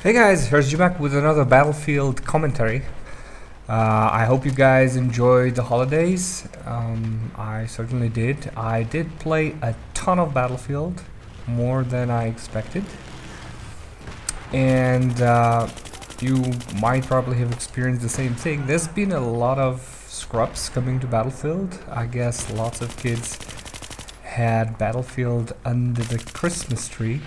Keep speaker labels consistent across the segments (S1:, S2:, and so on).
S1: Hey guys, here's Jumak with another Battlefield commentary. I hope you guys enjoyed the holidays. I certainly did. I did play a ton of Battlefield, more than I expected. And you might probably have experienced the same thing. There's been a lot of scrubs coming to Battlefield. I guess lots of kids had Battlefield under the Christmas tree.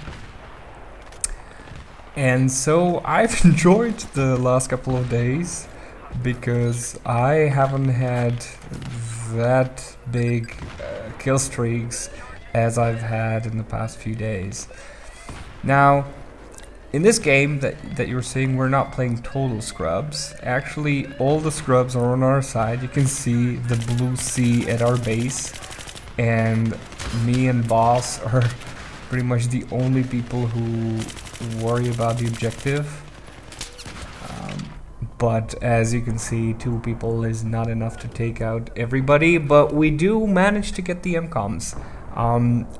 S1: And so I've enjoyed the last couple of days because I haven't had that big kill streaks as I've had in the past few days. Now, in this game that you're seeing, we're not playing total scrubs. Actually, all the scrubs are on our side. You can see the blue sea at our base, and me and Boss are pretty much the only people who worry about the objective. But as you can see, 2 people is not enough to take out everybody, but we do manage to get the MCOMs.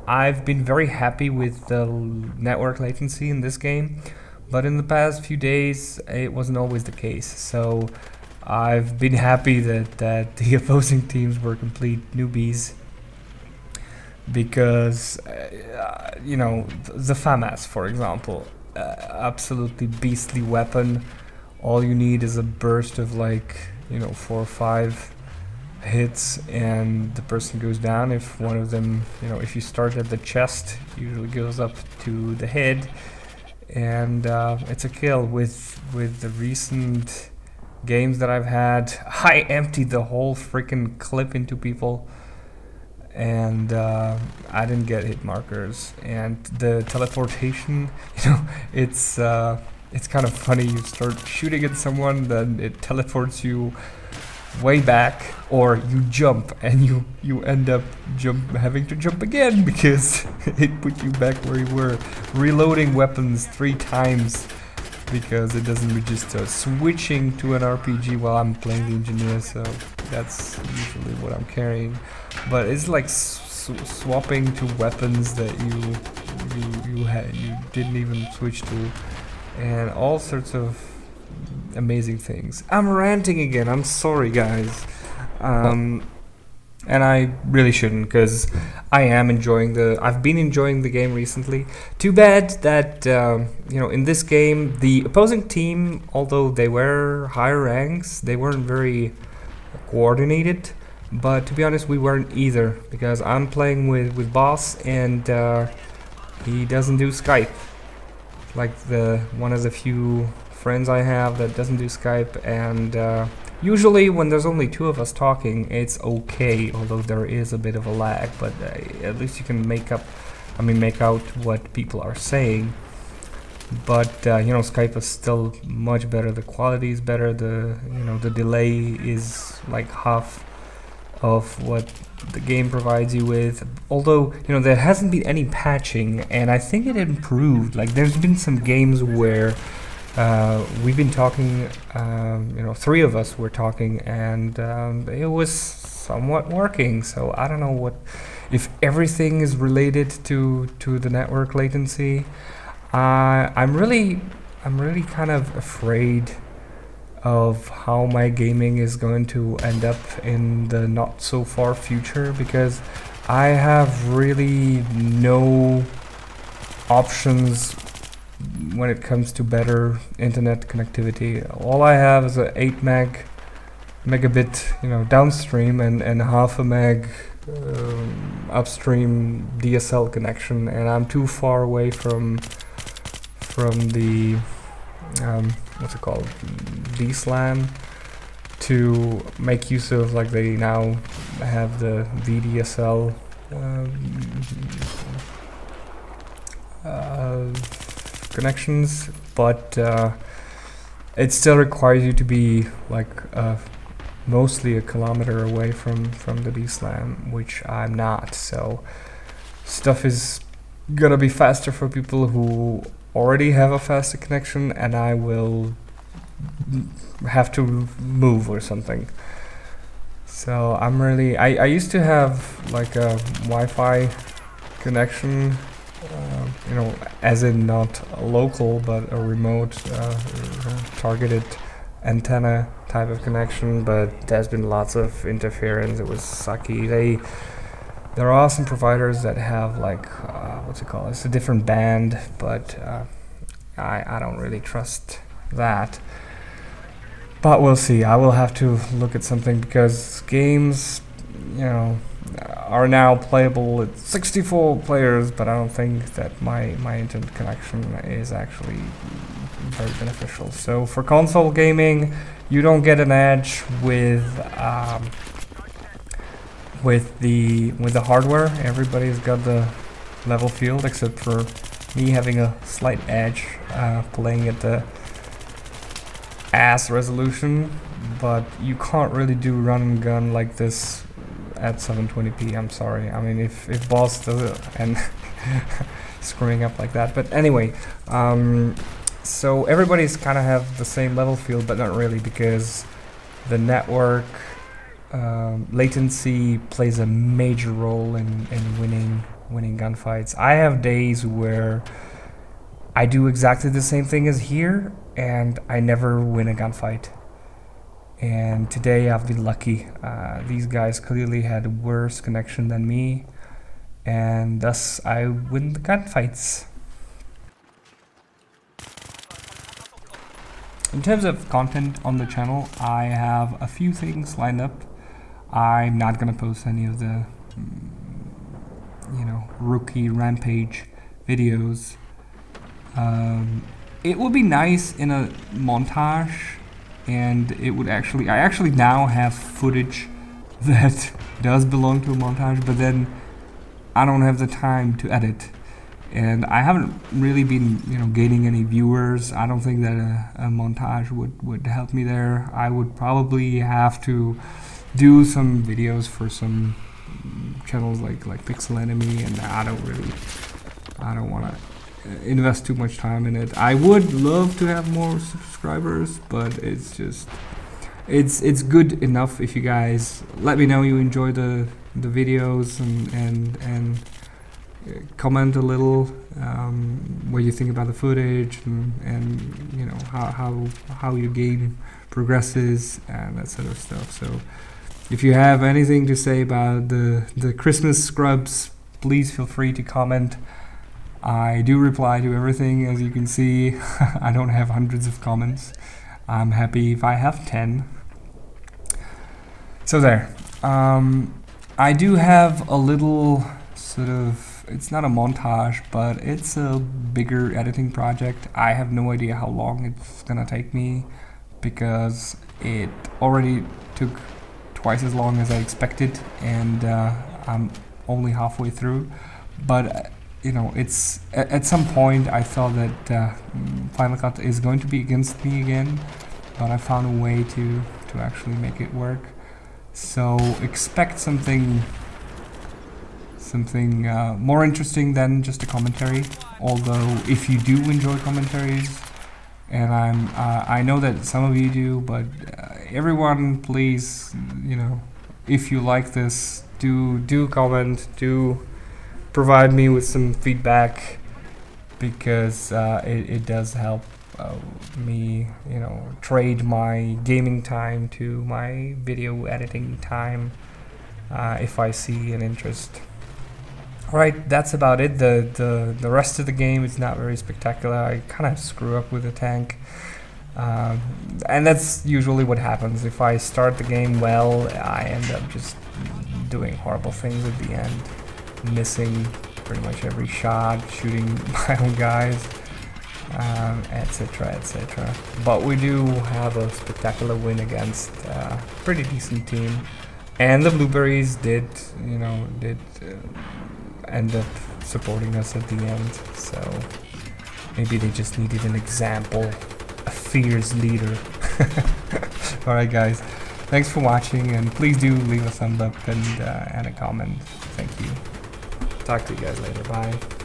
S1: I've been very happy with the network latency in this game, but in the past few days it wasn't always the case. So I've been happy that the opposing teams were complete newbies, because you know, the FAMAS, for example, absolutely beastly weapon. All you need is a burst of, like, you know, 4 or 5 hits and the person goes down. If one of them, you know, if you start at the chest, usually goes up to the head, and it's a kill. With the recent games that I've had, I emptied the whole freaking clip into people, and I didn't get hit markers. And the teleportation, you know, it's kind of funny. You start shooting at someone, then it teleports you way back, or you jump and you end up having to jump again because it put you back where you were. Reloading weapons 3 times because it doesn't register. Switching to an RPG while I'm playing the engineer, so that's usually what I'm carrying. But it's like swapping to weapons that you didn't even switch to, and all sorts of amazing things. I'm ranting again, I'm sorry guys. And I really shouldn't, because I've been enjoying the game recently. Too bad that you know, in this game the opposing team, although they were higher ranks, they weren't very coordinated. But to be honest, we weren't either, because I'm playing with Boss, and he doesn't do Skype. Like one of the few friends I have that doesn't do Skype, and usually when there's only 2 of us talking, it's okay, although there is a bit of a lag, but at least you can make out what people are saying. But you know, Skype is still much better. The quality is better. The delay is like half of what the game provides you with. Although, you know, there hasn't been any patching, and I think it improved. Like, there's been some games where we've been talking, you know, 3 of us were talking, and it was somewhat working. So I don't know if everything is related to the network latency. I'm really kind of afraid of how my gaming is going to end up in the not so far future, because I have really no options when it comes to better internet connectivity. All I have is a 8 megabit, you know, downstream, and half a meg upstream DSL connection, and I'm too far away from the what's it called, DSLAM, to make use of, like, they now have the VDSL connections, but it still requires you to be like mostly a kilometer away from the DSLAM, which I'm not. So stuff is gonna be faster for people who already have a faster connection, and I will have to move or something. So I used to have like a Wi-Fi connection, you as in not a local but a remote targeted antenna type of connection, but there's been lots of interference. It was sucky. There are some providers that have like what's it called? It's a different band, but I don't really trust that. But we'll see. I will have to look at something because games, are now playable with 64 players, but I don't think that my internet connection is actually very beneficial. So for console gaming, you don't get an edge with the hardware. Everybody's got the level field except for me having a slight edge playing at the ass resolution, but you can't really do run and gun like this at 720p. I'm sorry. I mean, if boss does it and screwing up like that. But anyway, so everybody's kind of have the same level field, but not really, because the network latency plays a major role in winning gunfights. I have days where I do exactly the same thing as here, and I never win a gunfight. And today I've been lucky. These guys clearly had worse connection than me, and thus I win the gunfights. In terms of content on the channel, I have a few things lined up. I'm not gonna post any of the rookie rampage videos. It would be nice in a montage, and it would I actually now have footage that does belong to a montage, but then I don't have the time to edit, and I haven't really been gaining any viewers. I don't think that a montage would help me there. I would probably have to do some videos for some channels like Pixel Enemy, and I don't want to invest too much time in it. I would love to have more subscribers, but it's just it's good enough if you guys let me know you enjoy the videos and comment a little what you think about the footage and how your game progresses and that sort of stuff. So if you have anything to say about the Christmas scrubs, please feel free to comment. I do reply to everything, as you can see. I don't have hundreds of comments. I'm happy if I have 10. So there. I do have a little sort of, it's not a montage, but it's a bigger editing project. I have no idea how long it's gonna take me, because it already took twice as long as I expected, and I'm only halfway through. But it's at some point I thought that Final Cut is going to be against me again, but I found a way to actually make it work. So expect something more interesting than just a commentary. Although if you do enjoy commentaries, and I know that some of you do, but everyone, please, if you like this, do comment, do provide me with some feedback, because it does help me trade my gaming time to my video editing time if I see an interest. Alright, that's about it. The rest of the game is not very spectacular. I kind of screw up with the tank, and that's usually what happens. If I start the game well, I end up just doing horrible things at the end, missing pretty much every shot, shooting my own guys, etc, etc. But we do have a spectacular win against a pretty decent team, and the Blueberries did end up supporting us at the end. So maybe they just needed an example, a fierce leader. Alright guys, thanks for watching, and please do leave a thumbs up and a comment. Thank you. Talk to you guys later. Bye.